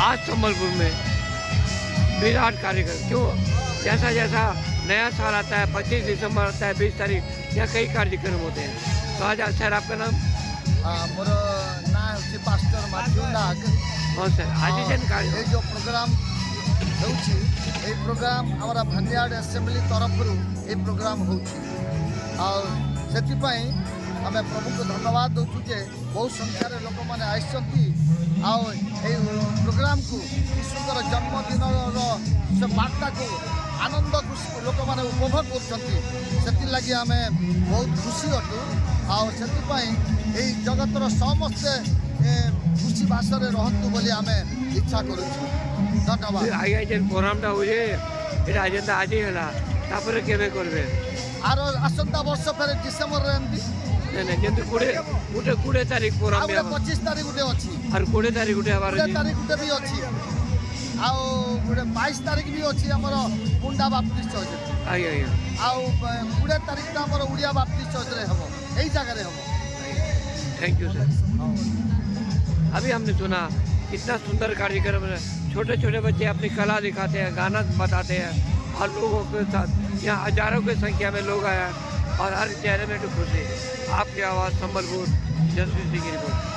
आज संबलपुर में विराट कार्यक्रम क्यों, जैसा जैसा नया साल आता है, 25 दिसंबर आता है, 20 तारीख, यहाँ कई कार्यक्रम होते हैं। तो आज सर आपका नाम? मोर ना हूँ पास्टर माथ्यू नाग। हाँ सर, आज ये जो प्रोग्राम होउछि, ये प्रोग्राम हमारा भानियाड असेंबली तरफ ये प्रोग्राम होउछि और सेतिपई आमे प्रभु को धन्यवाद दउछु जे बहुत संख्यार लोक माने आइसंती आ प्रोग्राम को सुंदर जन्मदिन से वार्ता को आनंद लोक मैंने उपभोग कर लगी आम बहुत खुशी अटू आई जगतर समस्ते खुशी भाषा रहतु बोली आम इच्छा करूँ। धन्यवाद। आगे जेन प्रोग्रामटा हुए এটা আজেন্দা আজই হলা, তারপরে কেবে করবে? আর আসন্তা বর্ষ ফেরে ডিসেম্বর এমতি না কিন্তু 20 তারিখ প্রোগ্রাম আমরা 25 তারিখ উঠে অছি আর 20 তারিখ উঠে আবার 20 তারিখ উঠে বি অছি আও 22 তারিখ বি অছি আমার মুন্ডা বাপ্তিস্ট চর্চ। আগে আগে আও 20 তারিখ তা আমার উড়িয়া বাপ্তিস্ট চর্চ রে হবো, এই জায়গায় হবো। Thank you sir. अभी हमने सुना कितना सुंदर कार्यक्रम है, छोटे छोटे बच्चे अपनी कला दिखाते हैं, गाना बताते हैं और लोगों के साथ यहाँ हजारों की संख्या में लोग आया और हर चेहरे में खुशी। आपकी आवाज़ संबलपुर, जसवीर सिंह की रिपोर्ट।